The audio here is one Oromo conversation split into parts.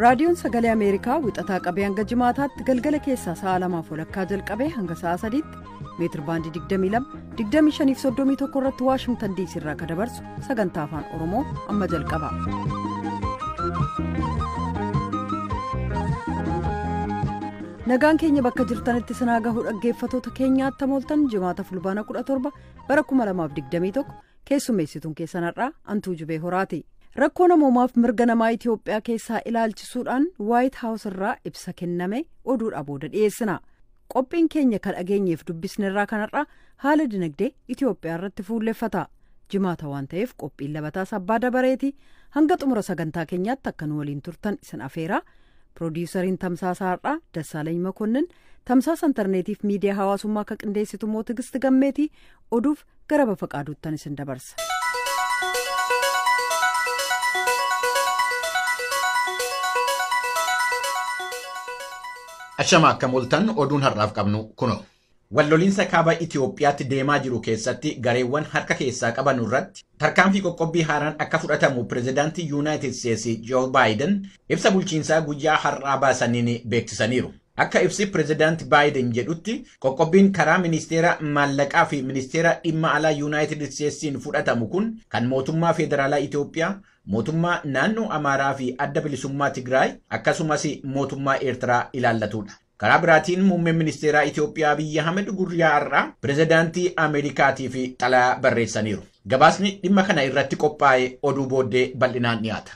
raadiyoon sagalee ameerikaa wixataa qabee hanga jimaataatti galgala keessaa sa'a 2:00 jalqabee hanga sa'a 3tti meetir baandii 22-25-31 irratti waashingtan diisii irraa kan dabarsu sagantaa afaan oromoo amma jalqaba. nagaan keenya bakka jirtanitti sinaa gahuu dhaggeeffatoota keenyaatti mooltan jimaata fulbaana 17 bara 2021 keessummeessituun keessanarraa antuu jubee horaati. rakkoo namoomaaf mirga namaa Itiyoophiyaa keessaa ilaalchisuudhaan waayit haawus irraa ibsa kenname oduudha booda dhiyeessina. qophiin keenya kan dhageenyeef dubbisnerraa kanarraa haala dinagdee Itiyoophiyaa irratti fuulleffata. jimaata waan ta'eef qophiin labataas abbaa dabareeti. hanga xumura sagantaa keenyaatti akka nu waliin turtan isin afeera. piroodiisariin tamsaasaa irraa Dassaalany Makonnin, tamsaasa intarneetiif miidiyaa hawaasummaa akka qindeessitu immoo Tigist Gammeetii. oduuf gara Bafaqaaduuttan isin dabarsa. Ashama akka mooltan oduun har'aaf qabnu kuno. Walloliinsa kaaba Itiyoophiyaatti deemaa jiru keessatti gareewwan harka keessaa qaban irratti tarkaanfii qoqqobbii haaraan akka fudhatamu pirezidaantii Yuunaayitid Steetsi Joo Baayiden ibsa bulchiinsaa guyyaa har'aa baasaniin beeksisaniiru. Akka ibsi pirezidaantii Baayiden jedhutti qoqqobbiin karaa ministeera maallaqaa fi ministeera dhimma alaa Yuunaayitid Steetsiin fudhatamu kun kan mootummaa federaalaa Itiyoophiyaa, mootummaa naannoo Amaaraa fi adda bilisummaa Tigraay akkasumas mootummaa Eertiraa ilaallatudha. Karaa biraatiin muummeen ministeeraa Itiyoophiyaa Abiyyi Ahmed guyyaa har'aa pirezidaantii Ameerikaatiif xalayaa barreessaniiru. Gabaasni dhimma kana irratti qophaa'e oduu booddee bal'inaan dhiyaata.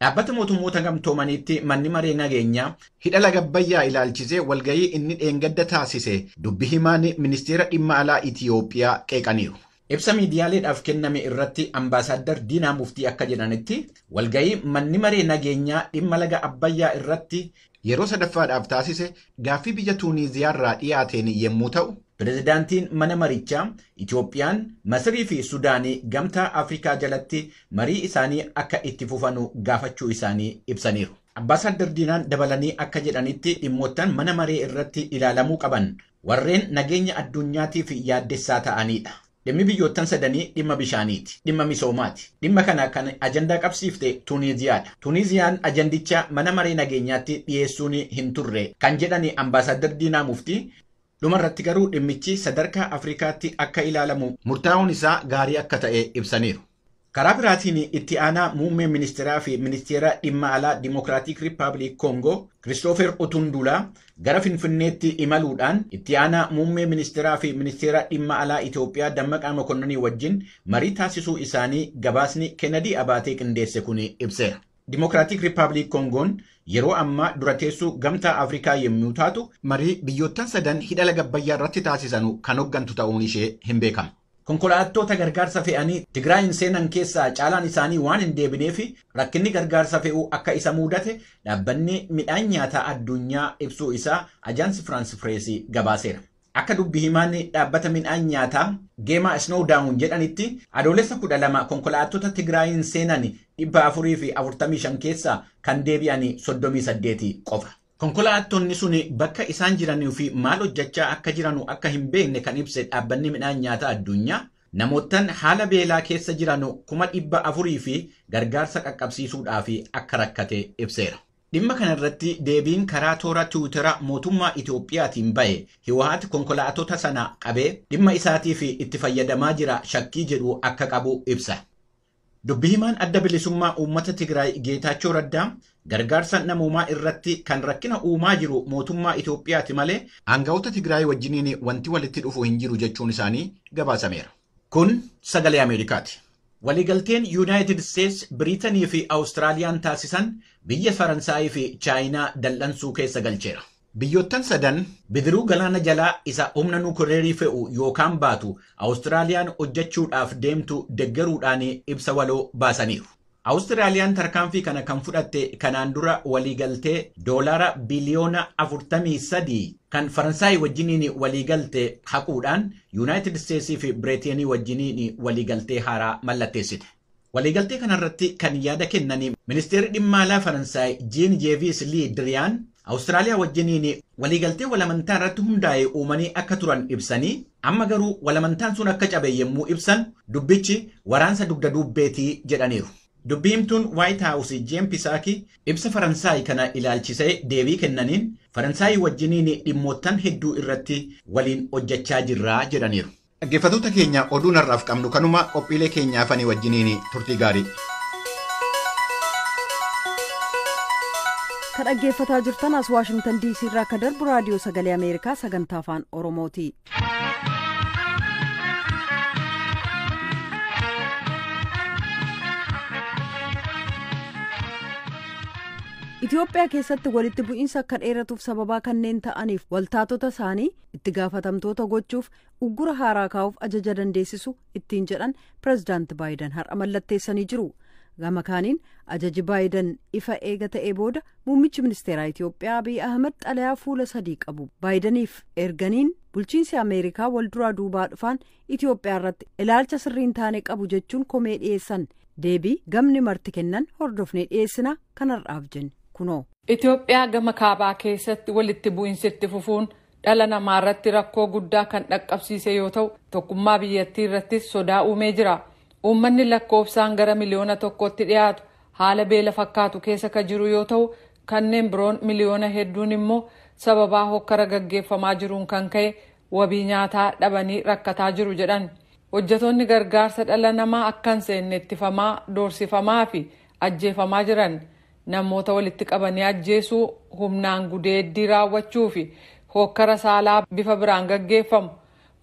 Dhaabbata mootummoota gamtoomaniitti manni maree nageenyaa hidha laga Abbayyaa ilaalchisee walgahii inni dheengadda taasise dubbi himaan ministeera dhimma alaa Itiyoophiyaa qeeqaniiru. Ibsa miidiyaaleedhaaf kenname irratti ambaasaaddar Diinaa Muftii akka jedhanitti walgahii manni maree nageenyaa dhimma laga Abbayyaa irratti yeroo sadaffaadhaaf taasise gaaffii biyya Tuuniiziyaarraa dhiyaateen yommuu ta'u, pirezidaantiin mana marichaa Itiyoophiyaan, Masirii fi Sudaanii gamtaa Afrikaa jalatti marii isaanii akka itti fufanu gaafachuu isaanii ibsaniiru. Ambaasaaddar Diinaan dabalanii akka jedhanitti dhimmoottan mana maree irratti ilaalamuu qaban warreen nageenya addunyaatiif yaaddessaa ta'anidha. Dhimmi biyyoottan sadanii dhimma bishaaniiti, dhimma misoomaati. Dhimma kana kan ajandaa qabsiifte Tuuniiziyaadha. Tuuniiziyaan ajandicha mana maree nageenyaatti dhiyeessuun hin turre kan jedhani ambaasaaddar Diinaa Muftii. Dhumarratti garuu dhimmichi sadarkaa Afrikaatti akka ilaalamu murtaa'uun isaa gaarii akka ta'e ibsaniiru. Karaa biraatiin itti aanaa muummee ministeeraa fi ministeera dhimma alaa Dimokiraatik Rippaabilik Koongoo Kiristoofer Otundulaa gara Finfinneetti imaluudhaan itti aanaa muummee ministeeraa fi ministeera dhimma alaa Itiyoophiyaa Dammaqaa Mokonnanii wajjin marii taasisuu isaanii gabaasni Kennedy Abaatee qindeesse kun ibseera. Dimokiraatik Rippaabilik Koongoon yeroo ammaa dura teessuu gamtaa Afrikaa yommuu taatu marii biyyoottan sadan hidha laga Abbayyaa irratti taasisanu kan hoggantu ta'uun ishee hin beekamu. Konkolaattota gargaarsa fe'anii Tigraayin seenan keessaa caalaan isaanii waan hin deebineef rakkinni gargaarsa fe'uu akka isa mudate dhaabbanni midhaan nyaataa addunyaa ibsuu isaa Ajaansi Firaans Fireesii gabaaseera. Akka dubbi himaan dhaabbata midhaan nyaataa Geemaa Snowdown jedhanitti adoolessa 12 konkolaattota Tigraayin seenan 445 keessaa kan deebi'an 38 qofa. Konkolaattonni sun bakka isaan jiranii fi maal hojjechaa akka jiranu akka hin beekne kan ibse dhaabbanni midhaan nyaataa addunyaa namoottan haala beelaa keessa jiran 400,000 fi gargaarsa qaqqabsiisuudhaaf akka rakkate ibseera. Dhimma kana irratti deebiin karaa toora Tiwiitara mootummaa Itiyoophiyaatiin ba'e Hiwaat konkolaattota sana qabee dhimma isaatiif itti fayyadamaa jira shakkii jedhu akka qabu ibsa. Dubbi himaan adda bilisummaa uummata Tigraay Geetaachoo Raddaa gargaarsa namoomaa irratti kan rakkina uumaa jiru mootummaa Itiyoophiyaati malee aangawoota Tigraay wajjiniin wanti walitti dhufu hin jiru jechuun isaanii gabaasameera. Kun sagalee Ameerikaati. Waliigalteen Yuunaayitid Steets, Biriitanii fi Awustiraaliyaan taasisan biyya Faransaayii fi Chaayinaa dal'ansuu keessa galcheera. Biyyoottan sadan bidiruu galaana jalaa isa humna nuukileerii fe'u yookaan baatu Awustiraaliyaan hojjechuudhaaf deemtu deggeruudhaan ibsa waloo baasaniiru. Awustiraaliyaan tarkaanfii kana kan fudhatte kanaan dura waliigaltee doolaara biliyoona 43 kan Faransaay wajjiniin waliigalte haquudhaan Yuunaayitid Steetsii fi Biriiteenii wajjiniin waliigaltee haaraa mallatteessite. Waliigaltee kanarratti kan yaada kennanii ministeerri dhimma alaa Faransaay Jean-Yves Le Drian Awustiraaliyaa wajjiniin waliigaltee walamantaa irratti hundaa'ee uumanii akka turan ibsanii amma garuu walamantaan sun akka cabe yommuu ibsan dubbichi waraansa dugda dubbeetii jedhaniiru. Dubbii himtuun White House Jen Psaki ibsa Faransaay kana ilaalchisee deebii kennaniin Faransaay wajjiniin dhimmoottan hedduu irratti waliin hojjechaa jirraa jedhaniiru. Dhaggeeffattoota keenya oduu har'aaf qabnu kanuma qophiilee keenyaafanii wajjiniin turtii gaarii. Kan dhaggeeffataa jirtan as Waashingtan DC irraa akka darbu raadiyoo sagalee Ameerikaa sagantaa afaan Oromooti. Itoophiyaa keessatti walitti bu'iinsa akka dheeratuuf sababaa kanneen ta'aniif waltaatota isaanii itti gaafatamtoota gochuuf uggura haaraa kaa'uuf ajaja dandeessisu ittiin jedhan pireezidaanti Baayiden har'a mallatteessanii jiru. Gama kaaniin ajaji Baayiden ifa eega ta'ee booda muummichi ministeeraa Itoophiyaa Abiy Ahmed xalayaa fuula 3 qabu Baayideniif erganiin bulchiinsi Ameerikaa walduraa duubaa dhufaan Itoophiyaa irratti ilaalcha sirriin taane qabu jechuun komee dhiyeessan deebii gamni marti kennan hordofnee dhiyeessina kanarraaf jenne. Itoophiyaa gama kaabaa keessatti walitti bu'iinsitti fufuun dhala namaa irratti rakkoo guddaa kan dhaqqabsiise yoo ta'u tokkummaa biyyattii irrattis sodaa uumee jira. Uummanni lakkoofsaan gara miliyoona 1tti dhiyaatu haala beela fakkaatu keessa ka jiru yoo ta'u kanneen biroon miliyoona hedduun immoo sababaa hokkara gaggeeffamaa jiruun kan ka'e wabii nyaataa dhabanii rakkataa jiru jedhan. Hojjetoonni gargaarsa dhala namaa akkan seenne ittifamaa, doorsifamaa fi ajjeefamaa jiran. Namoota walitti qabanii ajjeesuu, humnaan gudeeddii raawwachuu fi hokkara saalaa bifa biraan gaggeeffamu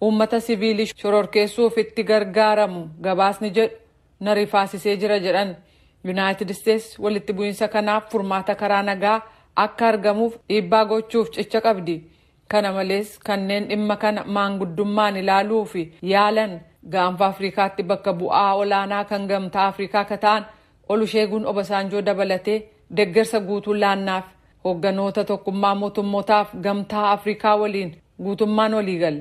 uummata siviilii shororkeessuuf itti gargaaramu gabaasni jedhu na rifaasisee jira jedhan. Yuunaayitid Isteetsi walitti bu'iinsa kanaaf furmaata karaa nagaa akka argamuuf dhiibbaa gochuuf cicha qabdi. Kana malees kanneen dhimma kana maanguddummaan ilaaluu fi yaalan gaanfa Afrikaatti bakka bu'aa olaanaa kan gamtaa Afrikaa ka ta'an Oluseegun Obasanjoo dabalatee deeggarsa guutuu laannaaf hoogganoota tokkummaa mootummootaaf gamtaa Afrikaa waliin guutummaan waliigal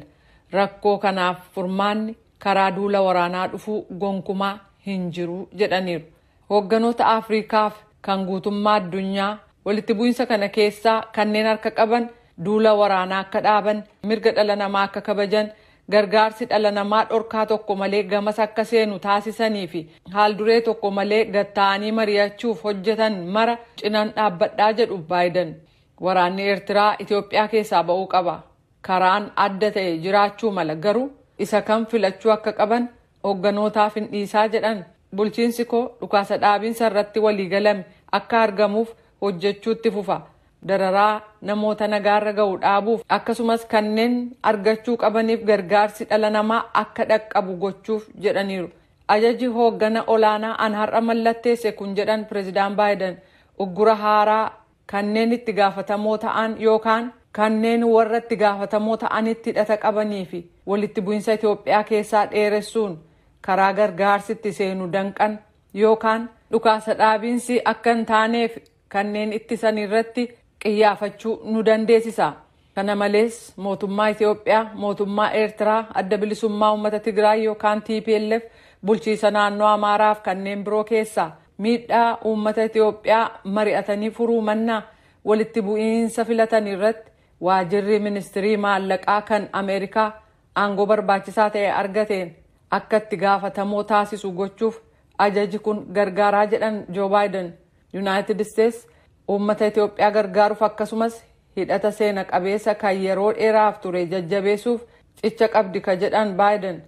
rakkoo kanaaf furmaanni karaa duula waraanaa dhufuu gonkumaa hin jiru jedhaniiru. Hoogganoota Afrikaaf kan guutummaa addunyaa walitti bu'iinsa kana keessaa kanneen harka qaban duula waraanaa akka dhaaban, mirga dhala namaa akka kabajan, gargaarsi dhala namaa dhorkaa tokko malee gamas akka seenu taasisanii fi haalduree tokko malee gatta'anii mari'achuuf hojjetan mara cinaan dhaabbadhaa jedhu Baayiden. Waraanni Eertiraa Itoophiyaa keessaa ba'uu qaba. Karaan adda ta'e jiraachuu mala garuu isa kan filachuu akka qaban hoogganotaaf hin dhiisaa jedhan. Bulchiinsi koo dhukaasa dhaabiinsa irratti waliigalame akka argamuuf hojjechuutti fufa. Dararaa namoota nagaarra ga'u dhaabuuf akkasumas kanneen argachuu qabaniif gargaarsi dhala namaa akka dhaqqabu gochuuf jedhaniiru. Ajaji hooggana olaanaa an har'a mallatteesse kun jedhan pireezidaan Baayiden uggura haaraa kanneen itti gaafatamoo ta'an yookaan kanneen warra itti gaafatamoo ta'anitti hidhata qabanii fi walitti bu'iinsa Itoophiyaa keessaa dheeressuun karaa gargaarsitti seenu danqan yookaan dhukaasa dhaabiinsi akka hin taaneef kanneen ittisan irratti qiyyaafachuu nu dandeessisa. Kana malees mootummaa Itoophiyaa, mootummaa Eertiraa, adda bilisummaa uummata Tigraay yookaan TPLF, bulchiisa naannoo Amaaraaf kanneen biroo keessaa miidhaa uummata Itoophiyaa mari'atanii furuu mannaa walitti bu'iinsa filatan irratti waajirri ministirii maallaqaa kan Ameerikaa aangoo barbaachisaa ta'e argateen akka itti gaafatamoo taasisu gochuuf ajaji kun gargaaraa jedhan Joo Baayiden. Yuunaayitid Isteetsi uummata Itoophiyaa gargaaruuf akkasumas hidhata seena qabeessa kan yeroo dheeraaf ture jajjabeessuuf cicha qabdi ka jedhan Baayiden.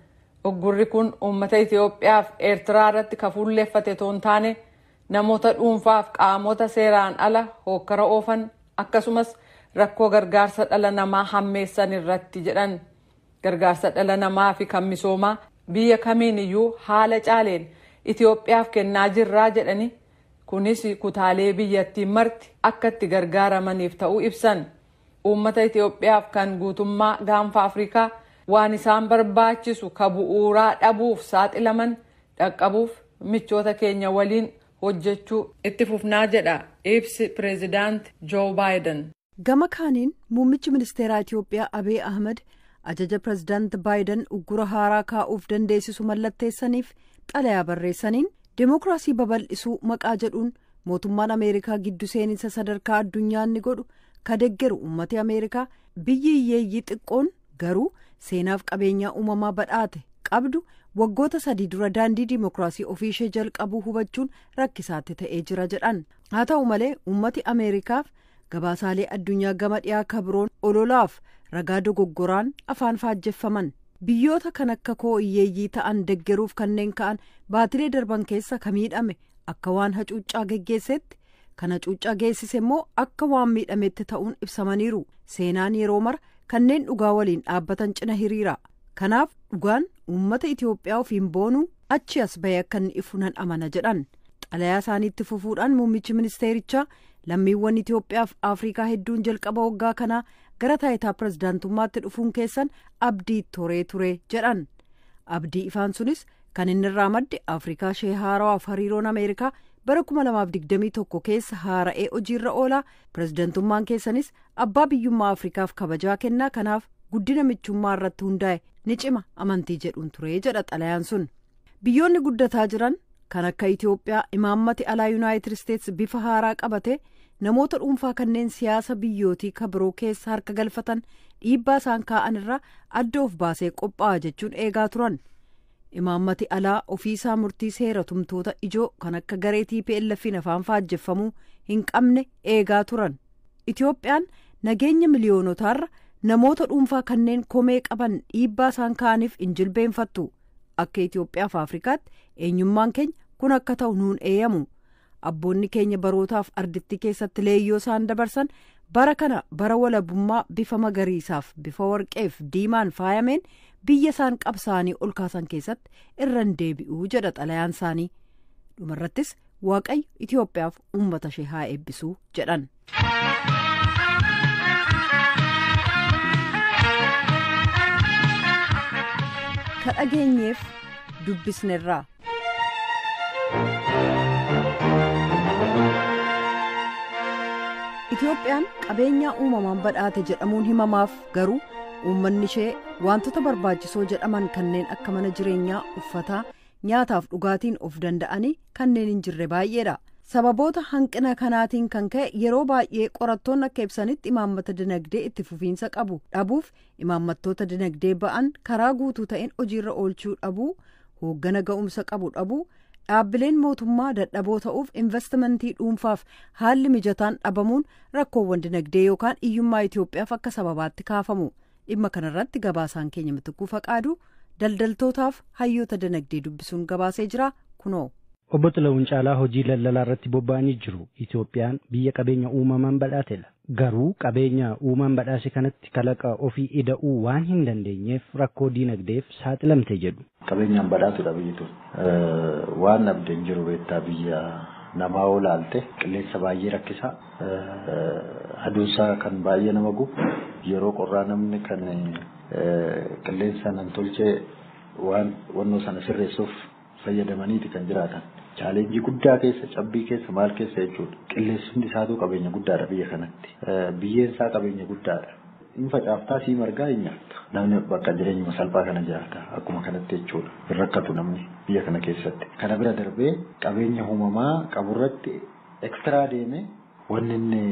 Uggurri kun uummata Itoophiyaaf Eertiraa irratti ka fuulleeffate toon taane namoota dhuunfaaf qaamota seeraan ala hokkara oofan akkasumas rakkoo gargaarsa dhala namaa hammeessan irratti jedhan. Gargaarsa dhala namaa fi kan misoomaa biyya kamiin iyyuu haala caaleen Itoophiyaaf kennaa jirraa jedhani. Kunis kutaalee biyyattii marti akka itti gargaaramaniif ta'uu ibsan. Uummata Itoophiyaaf kan guutummaa gaanfa Afrikaa waan isaan barbaachisu ka bu'uuraa dhabuuf saaxilaman dhaqqabuuf michoota keenya waliin hojjechuu itti fufnaa jedha ibsi pireezidaanti Joo Baayiden. Gama kaaniin muummichi ministeeraa Itoophiyaa Abiy Ahmed ajaja pireezidaanti Baayiden uggura haaraa kaa'uuf dandeessisu mallatteessaniif xalayaa barreessaniin Dimookiraasii babal'isuu maqaa jedhuun mootummaan Ameerikaa giddu seeninsa sadarkaa addunyaa ni godhu ka deeggaru uummata Ameerikaa biyyi hiyyeeyyii xiqqoon garuu seenaaf qabeenyaa uumamaa badhaate qabdu waggoota 3 dura daandii dimokiraasii ofii ishee jalqabuu hubachuun rakkisaatti ta'ee jira jedhan. haa ta'u malee uummati ameerikaaf gabaasaalee addunyaa gama dhiyaa kabroon ololaaf ragaa dogoggoraan afaan faajjeffaman biyyoota kan akka koo hiyyeeyyii ta'an deggeruuf kanneen ka'an baatilee darban keessa ka miidhame akka waan hacuuccaa geggeessetti kan hacuuccaa geessise immoo akka waan miidhametti ta'uun ibsamaniiru. seenaan yeroo mara kanneen dhugaa waliin dhaabbatan cina hiriira. kanaaf dhugaan uummata Itoophiyaa ofiin boonuu achi as bahee akka inni ifu nan amana jedhan. xalayaa isaaniitti fufuudhaan muummichi ministeerichaa lammiiwwan Itoophiyaaf Afrikaa hedduun jalqaba waggaa kanaa gara taayitaa pirezidaantummaatti dhufuun keessan abdii toree ture jedhan. abdii ifaan sunis kan inni irraa madde Afrikaa ishee haarawaaf hariiroon Ameerikaa bara 2021 keessa haara'ee hojiirra oolaa pirezidaantummaan keessanis abbaa biyyummaa Afrikaaf kabajaa kennaa kanaaf guddina michummaa irratti hundaa'e ni cima amantii jedhuun ture jedha xalayaan sun. biyyoonni guddataa jiran kan akka Itoophiyaa imaammati alaa Yuunaayitid Isteets bifa haaraa qabate namoota dhuunfaa kanneen siyaasa biyyootii kabiroo keessa harka galfatan dhiibbaa isaan kaa'an irraa adda of baasee qophaa'a jechuun eegaa turan. imaammati alaa ofiisaa murtii seera tumtoota ijoo kan akka garee TPLF'n afaan faajjeffamuu hin qabne eegaa turan. Itoophiyaan nageenya miliyoonotaarra namoota dhuunfaa kanneen komee qaban dhiibbaa isaan kaa'aniif hin jilbeenfattu. akka Itoophiyaaf Afrikaatti eenyummaan keenya kun akka ta'u nuun eeyyamu. abboonni keenya barootaaf arditti keessatti leeyyoo isaan dabarsan bara kana bara walabummaa bifa magariisaaf bifa warqeef diimaan faayameen biyya isaan qabsaanii ol kaasan keessatti irran deebi'uu jedha xalayaan isaanii. dhumarrattis waaqayyo Itoophiyaaf uummata ishee haa eebbisuu jedhan. ka dhageenyeef dubbisnerraa. Itoophiyaan qabeenyaa uumamaan badhaate jedhamuun himamaaf garuu uummanni ishee wantoota barbaachisoo jedhaman kanneen akka mana jireenyaa, uffataa, nyaataaf dhugaatiin of danda'anii kanneen hin jirre baay'eedha. sababoota hanqina kanaatiin kan ka'e yeroo baay'ee qorattoonni akka ibsanitti imaammata dinagdee itti fufiinsa qabu dhabuuf imaammattoota dinagdee ba'an karaa guutuu ta'een hojiirra oolchuu dhabuu, hooggana ga'umsa qabu dhabuu, dhaabbileen mootummaa dadhaboo ta'uuf investimentii dhuunfaaf haalli mijataan dhabamuun rakkoowwan dinagdee yookaan hiyyummaa Itoophiyaaf akka sababaatti kaafamu. dhimma kanarratti gabaasaan keenya Mitikkuu Faqaaduu daldaltootaaf hayyoota dinagdee dubbisuun gabaasee jira kunoo. Obbo Xilawun Caalaa hojii daldalaa irratti bobba'anii jiru. Itoophiyaan biyya qabeenya uumamaan badhaatedha. Garuu qabeenya uumamaan badhaase kanatti kalaqa ofii ida'uu waan hin dandeenyeef rakkoo diinagdeef saaxilamte jedhu. Qabeenyaan badhaatudha biyyi tun. Waan abdeen jiru beektaa biyya namaa olaalte qilleensa baay'ee rakkisaa. Aduunsaa kan baay'ee nama gubu yeroo qorraa namni kan qilleensa nan tolchee wannoo sana sirreessuuf fayyadamaniiti kan jiraatan. Chaalenjii guddaa keessa, cabbii keessa, maal keessa jechuudha. Qilleensi isaatu qabeenya guddaadha biyya kanatti. Biyyeen isaa qabeenya guddaadha. Inni facaaftaa sii margaa hin nyaata. Namni bakka jireenyuma salphaa kana jiraata. Akkuma kanatti jechuudha. Hin rakkatu namni biyya kana keessatti. Kana bira darbee qabeenya uumamaa qaburratti ekstiraa deemee wanni inni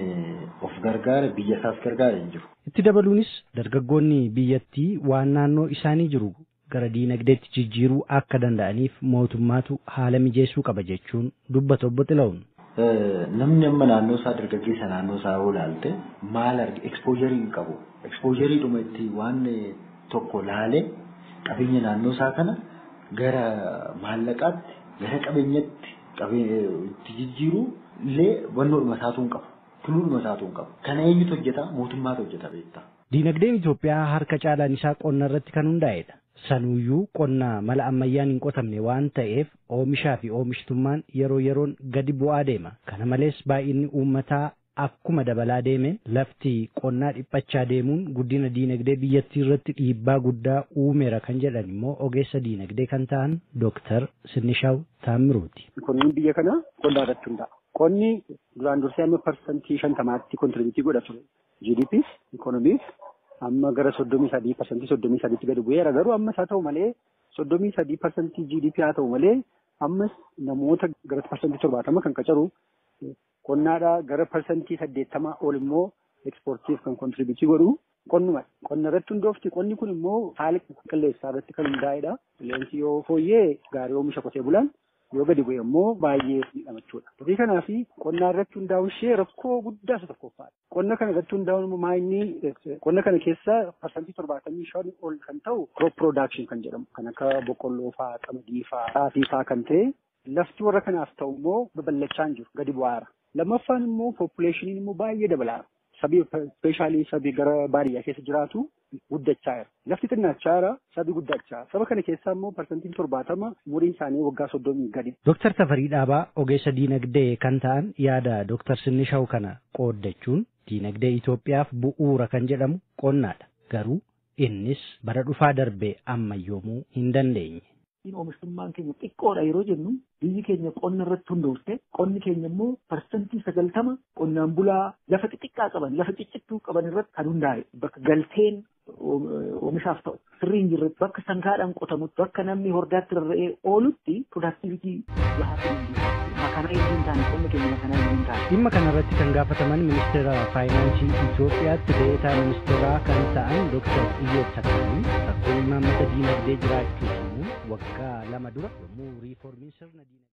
of gargaare biyya isaas gargaare hin jiru. Itti dabaluunis dargaggoonni biyyattii waan naannoo isaanii jiru gara diinagdeetti jijjiiruu akka danda'aniif mootummaatu haala mijeessuu qaba jechuun dubbata Obbo Xilawun. Namni amma naannoo isaa dargaggeessa naannoo isaa olaalte maal arge ekspoojjarii hin qabu. Ekspoojjarii dhuma itti waan tokko laalee qabeenya naannoo isaa kana gara maallaqaatti gara qabeenyatti itti jijjiiruu illee wannoodhuma isaatu hin qabu. Tuluudhuma isaatu hin qabu. Kana eenyutu hojjeta? Mootummaatu hojjeta beektaa. Diinagdeen Itoophiyaa harka caalaan isaa qonna irratti kan hundaa'edha. Sanuyyuu qonna mala ammayyaan hin qotamne waan ta'eef oomishaa fi oomishtummaan yeroo yeroon gadi bu'aa deema. Kana malees baay'inni uummataa akkuma dabalaa deeme lafti qonnaa dhiphachaa deemuun guddina diinagdee biyyattii irratti dhiibbaa guddaa uumeera kan jedhan immoo ogeessa diinagdee kan ta'an Dooktar Sinishaw Taammiruuti. Qonni biyya kana qonnaa irratti hundaa'a. Qonni duraan dursee amma parsantii 50tti kontribiutii godha ture. GDPs, ikoonomiis amma gara 33% gadi bu'eera. Garuu ammas haa ta'u malee 33% GDP haa ta'u malee ammas namoota gara parsantii 70 kan qacaru qonnaadhaa gara parsantii 80 ol immoo ekspoortiif kan kontribiutii godhu qonnuma. Qonna irratti hundoofti. Qonni kun immoo haala qilleensaa irratti kan hundaa'edha. Qilleensi yoo fooyyee gaarii oomisha qotee bulaan yoo gadi bu'e immoo baay'ee miidhamachuudha. Tarii kanaaf qonnaa irratti hundaa'uun ishee rakkoo guddaa isa tokkoffaadha. Qonna kana irratti hundaa'uun immoo maayinni qonna kana keessa parsantii 75 ol kan ta'u crop production kan jedhamu kan akka boqqolloo fa'aa, qamadii fa'aa, xaafii fa'aa kan ta'e lafti warra kanaaf ta'u immoo babal'achaa hin jiru gadi bu'aara. Lammaffaan immoo population immoo baay'ee dabalaara. Sabii speeshaalii sabii gara baadiyyaa keessa jiraatu guddachaa jira. Lafti xinnaachaa jira, sabii guddachaa. Saba kana keessaa immoo parsantiin 70 umuriin isaanii waggaa 30 gadi. Dooktar Tafarii Dhaabaa ogeessa diinagdee kan ta'an yaada Dooktar Sinnishaw kana qooddachuun diinagdee Itoophiyaaf bu'uura kan jedhamu qonnaadha. Garuu innis bara dhufaa darbee ammayyoomuu hin dandeenye. Oomishtummaan keenya xiqqoodha yeroo jennu biyyi keenya qonna irratti hundoofte qonni keenya immoo parsantii 90 qonnaan bulaa lafa xixiqqaa qaban lafa ciccittuu qaban irratti kan hundaa'e bakka galteen oomishaaf ta'u sirrii hin jirretti bakka sangaadhaan qotamutti bakka namni hordaatti rarra'ee oolutti piroodaaktivitii dhimma kanarratti kan gaafataman ministeera faayinaansii Itoophiyaatti deetaa ministeeraa kan ta'an Dr. Iyyob Takkanii rakkoon imaammata diinagdee jiraachuu waggaa 2 dura yommuu riiformiin sirna